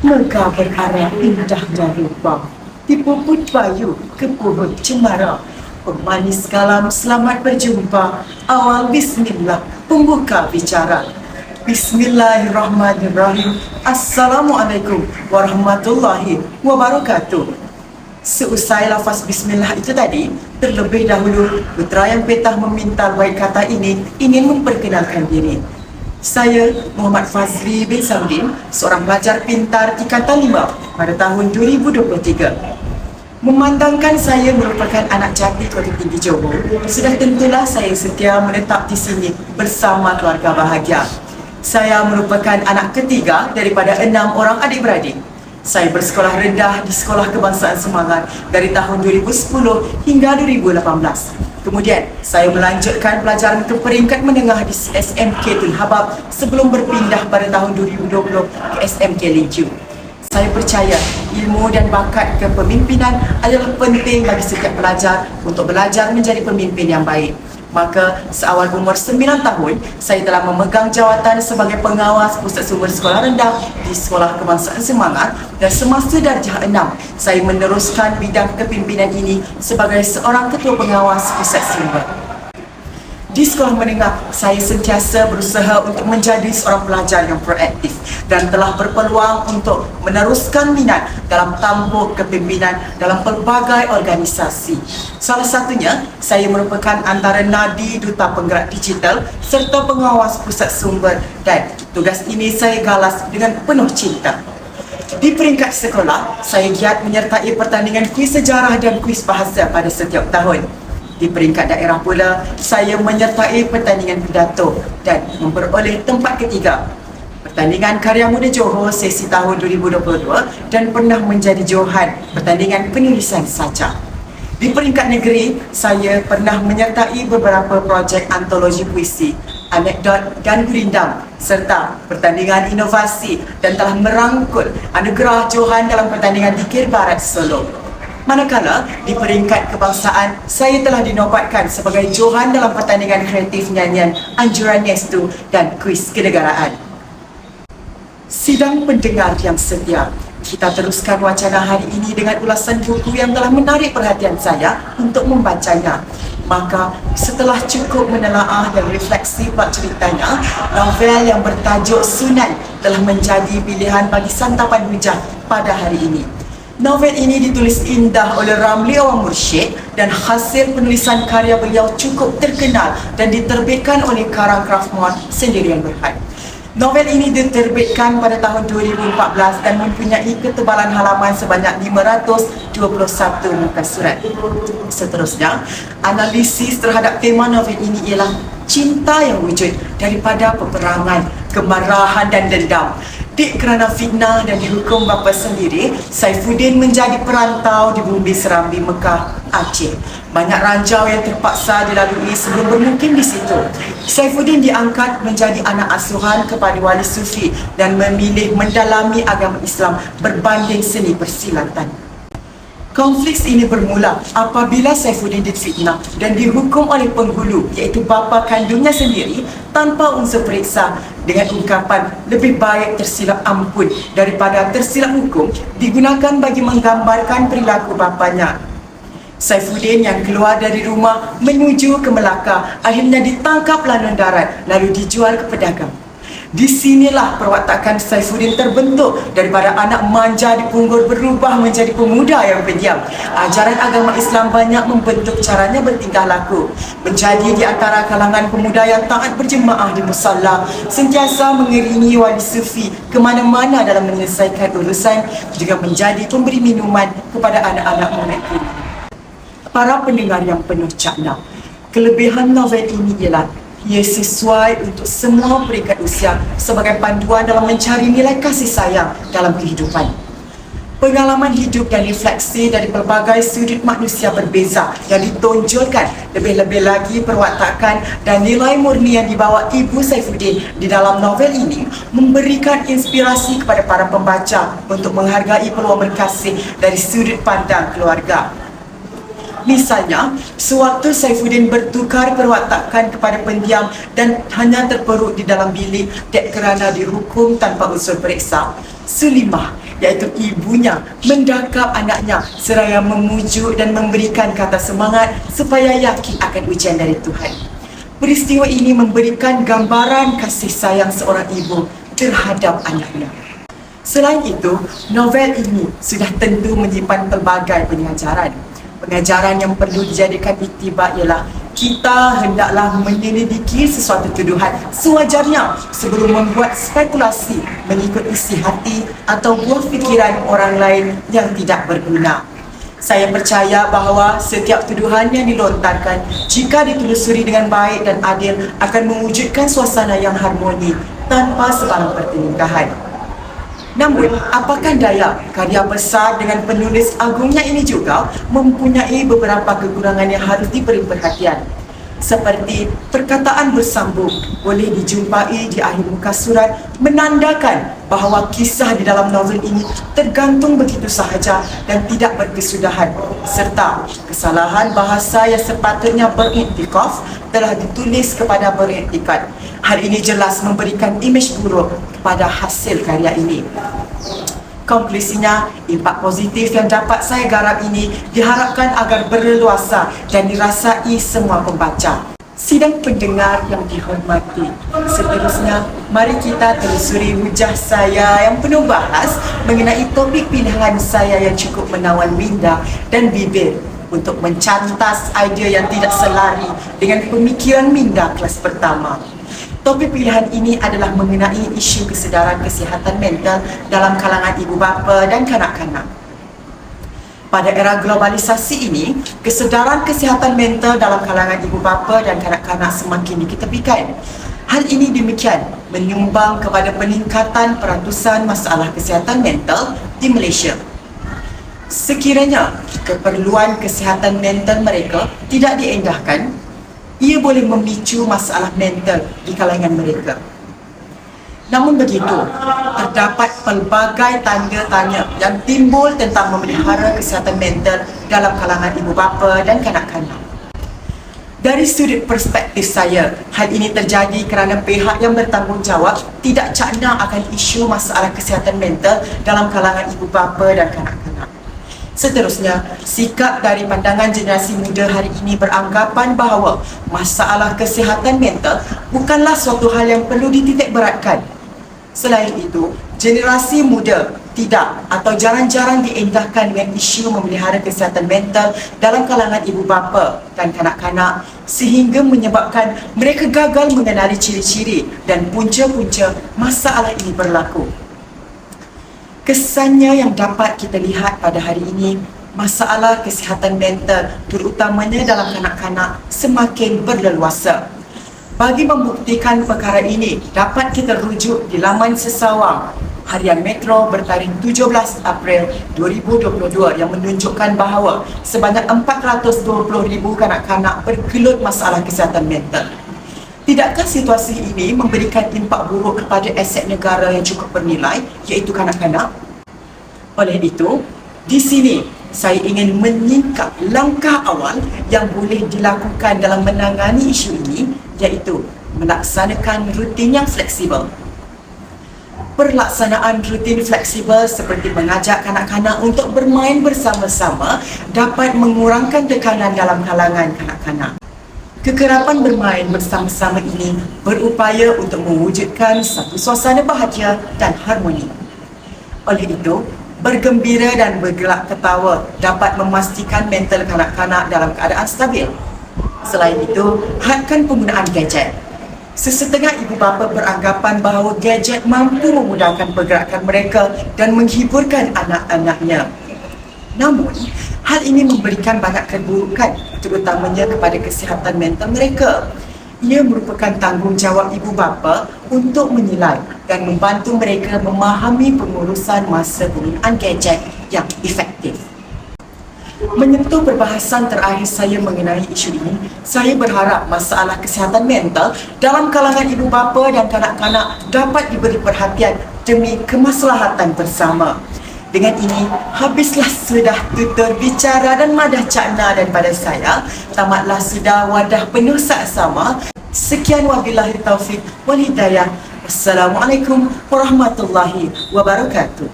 Megah berarah indahnya rupa, dipuput bayu ke pohon cemara. Pemanis kalam selamat berjumpa, awal bismillah pembuka bicara. Bismillahirrahmanirrahim. Assalamualaikum warahmatullahi wabarakatuh. Seusai lafaz bismillah itu tadi, terlebih dahulu Putra yang Petah meminta baik kata ini ingin memperkenalkan diri. Saya Muhammad Fazli bin Samdin, seorang pelajar pintar tingkatan 5 pada tahun 2023. Memandangkan saya merupakan anak jati Kota Tinggi Johor, sudah tentulah saya setia menetap di sini bersama keluarga bahagia. Saya merupakan anak ketiga daripada 6 orang adik-beradik. Saya bersekolah rendah di Sekolah Kebangsaan Semangat dari tahun 2010 hingga 2018. Kemudian, saya melanjutkan pelajaran ke peringkat menengah di SMK Tun Habab sebelum berpindah pada tahun 2020 ke SMK Linju. Saya percaya ilmu dan bakat kepemimpinan adalah penting bagi setiap pelajar untuk belajar menjadi pemimpin yang baik. Maka, seawal umur 9 tahun, saya telah memegang jawatan sebagai pengawas pusat sumber sekolah rendah di Sekolah Kebangsaan Semangat, dan semasa darjah 6, saya meneruskan bidang kepimpinan ini sebagai seorang ketua pengawas pusat sumber. Di sekolah menengah, saya sentiasa berusaha untuk menjadi seorang pelajar yang proaktif dan telah berpeluang untuk meneruskan minat dalam tampuk kepimpinan dalam pelbagai organisasi. Salah satunya, saya merupakan antara nadi Duta Penggerak Digital serta pengawas pusat sumber, dan tugas ini saya galas dengan penuh cinta. Di peringkat sekolah, saya giat menyertai pertandingan kuis sejarah dan kuis bahasa pada setiap tahun. Di peringkat daerah pula, saya menyertai pertandingan pidato dan memperoleh tempat ketiga. Pertandingan Karya Muda Johor sesi tahun 2022 dan pernah menjadi johan pertandingan penulisan saja. Di peringkat negeri, saya pernah menyertai beberapa projek antologi puisi, anekdot dan gurindam serta pertandingan inovasi dan telah merangkul anugerah johan dalam pertandingan Dikir Barat Solo. Manakala di peringkat kebangsaan, saya telah dinobatkan sebagai johan dalam pertandingan kreatif nyanyian Anjuran Nestu dan kuis kenegaraan. Sidang pendengar yang setia, kita teruskan wacana hari ini dengan ulasan buku yang telah menarik perhatian saya untuk membacanya. Maka setelah cukup menelaah dan refleksi bab ceritanya, novel yang bertajuk Sunan telah menjadi pilihan bagi santapan hujah pada hari ini. Novel ini ditulis indah oleh Ramli Awang Mursyid dan hasil penulisan karya beliau cukup terkenal dan diterbitkan oleh Karang Kraftmon Sendirian Berhad. Novel ini diterbitkan pada tahun 2014 dan mempunyai ketebalan halaman sebanyak 521 muka surat. Seterusnya, analisis terhadap tema novel ini ialah cinta yang wujud daripada peperangan, kemarahan dan dendam. Kerana fitnah dan dihukum bapa sendiri, Saifuddin menjadi perantau di bumi Serambi, Mekah, Aceh. Banyak ranjau yang terpaksa dilalui sebelum bermukim di situ. Saifuddin diangkat menjadi anak asuhan kepada wali sufi dan memilih mendalami agama Islam berbanding seni persilatan. Konflik ini bermula apabila Saifuddin difitnah dan dihukum oleh penghulu, iaitu bapa kandungnya sendiri, tanpa unsur periksa, dengan ungkapan lebih baik tersilap ampun daripada tersilap hukum, digunakan bagi menggambarkan perilaku bapanya. Saifuddin yang keluar dari rumah menuju ke Melaka akhirnya ditangkap laluan darat lalu dijual ke pedagang. Di sinilah perwatakan Saifuddin terbentuk, daripada anak manja di Punggur berubah menjadi pemuda yang pendiam. Ajaran agama Islam banyak membentuk caranya bertingkah laku, menjadi di antara kalangan pemuda yang taat berjemaah di musalla, sentiasa mengiringi wali sufi ke mana-mana dalam menyelesaikan urusan, juga menjadi pemberi minuman kepada anak-anak muridnya. Para pendengar yang penuh cakna, kelebihan novel ini ialah ia sesuai untuk semua peringkat usia sebagai panduan dalam mencari nilai kasih sayang dalam kehidupan. Pengalaman hidup dan refleksi dari pelbagai sudut manusia berbeza yang ditonjolkan, lebih-lebih lagi perwatakan dan nilai murni yang dibawa Ibu Saifuddin di dalam novel ini memberikan inspirasi kepada para pembaca untuk menghargai peluang berkasih dari sudut pandang keluarga. Misalnya, sewaktu Saifuddin bertukar perwatakan kepada pendiam dan hanya terperuk di dalam bilik dek kerana dihukum tanpa unsur periksa, Sulimah, iaitu ibunya, mendakap anaknya seraya memujuk dan memberikan kata semangat supaya yakin akan ujian dari Tuhan. Peristiwa ini memberikan gambaran kasih sayang seorang ibu terhadap anaknya. Selain itu, novel ini sudah tentu menyimpan pelbagai pengajaran. Pengajaran yang perlu dijadikan iktibar ialah kita hendaklah menyelidiki sesuatu tuduhan sewajarnya sebelum membuat spekulasi mengikut isi hati atau buah fikiran orang lain yang tidak berguna. Saya percaya bahawa setiap tuduhan yang dilontarkan jika ditelusuri dengan baik dan adil akan mewujudkan suasana yang harmoni tanpa sebarang pertelingkahan. Namun, apakah daya karya besar dengan penulis agungnya ini juga mempunyai beberapa kekurangan yang harus diberi perhatian. Seperti perkataan bersambung boleh dijumpai di akhir muka surat menandakan bahawa kisah di dalam novel ini tergantung begitu sahaja dan tidak berkesudahan, serta kesalahan bahasa yang sepatutnya beriktikaf telah ditulis kepada beriktikat. Hal ini jelas memberikan imej buruk kepada hasil karya ini. Konklusinya, impak positif yang dapat saya garap ini diharapkan agar berleluasa dan dirasai semua pembaca. Sidang pendengar yang dihormati, seterusnya mari kita telusuri hujah saya yang penuh bahas mengenai topik pilihan saya yang cukup menawan minda dan bibir untuk mencantas idea yang tidak selari dengan pemikiran minda kelas pertama. Topik pilihan ini adalah mengenai isu kesedaran kesihatan mental dalam kalangan ibu bapa dan kanak-kanak. Pada era globalisasi ini, kesedaran kesihatan mental dalam kalangan ibu bapa dan kanak-kanak semakin diketepikan. Hal ini demikian menyumbang kepada peningkatan peratusan masalah kesihatan mental di Malaysia. Sekiranya keperluan kesihatan mental mereka tidak diendahkan, ia boleh memicu masalah mental di kalangan mereka. Namun begitu, terdapat pelbagai tanda tanya yang timbul tentang memelihara kesihatan mental dalam kalangan ibu bapa dan kanak-kanak. Dari sudut perspektif saya, hal ini terjadi kerana pihak yang bertanggungjawab tidak cakna akan isu masalah kesihatan mental dalam kalangan ibu bapa dan kanak-kanak. Seterusnya, sikap dari pandangan generasi muda hari ini beranggapan bahawa masalah kesihatan mental bukanlah suatu hal yang perlu dititikberatkan. Selain itu, generasi muda tidak atau jarang-jarang diendahkan dengan isu memelihara kesihatan mental dalam kalangan ibu bapa dan kanak-kanak sehingga menyebabkan mereka gagal mengenali ciri-ciri dan punca-punca masalah ini berlaku. Kesannya yang dapat kita lihat pada hari ini, masalah kesihatan mental terutamanya dalam kanak-kanak semakin berleluasa. Bagi membuktikan perkara ini, dapat kita rujuk di laman sesawang Harian Metro bertarikh 17 April 2022 yang menunjukkan bahawa sebanyak 420,000 kanak-kanak bergelut masalah kesihatan mental. Tidakkah situasi ini memberikan impak buruk kepada aset negara yang cukup bernilai, iaitu kanak-kanak? Oleh itu, di sini saya ingin menyingkap langkah awal yang boleh dilakukan dalam menangani isu ini, iaitu melaksanakan rutin yang fleksibel. Perlaksanaan rutin fleksibel seperti mengajak kanak-kanak untuk bermain bersama-sama dapat mengurangkan tekanan dalam kalangan kanak-kanak. Kekerapan bermain bersama-sama ini berupaya untuk mewujudkan satu suasana bahagia dan harmoni. Oleh itu, bergembira dan bergelak ketawa dapat memastikan mental kanak-kanak dalam keadaan stabil. Selain itu, hadkan penggunaan gadget. Sesetengah ibu bapa beranggapan bahawa gadget mampu memudahkan pergerakan mereka dan menghiburkan anak-anaknya. Namun, hal ini memberikan banyak keburukan, terutamanya kepada kesihatan mental mereka. Ia merupakan tanggungjawab ibu bapa untuk menilai dan membantu mereka memahami pengurusan masa penggunaan gadget yang efektif. Menyentuh perbahasan terakhir saya mengenai isu ini, saya berharap masalah kesihatan mental dalam kalangan ibu bapa dan kanak-kanak dapat diberi perhatian demi kemaslahatan bersama. Dengan ini, habislah sudah tutur bicara dan madah cakna daripada saya. Tamatlah sudah wadah penuh saksama. Sekian wabillahi taufiq wal hidayah. Wassalamualaikum warahmatullahi wabarakatuh.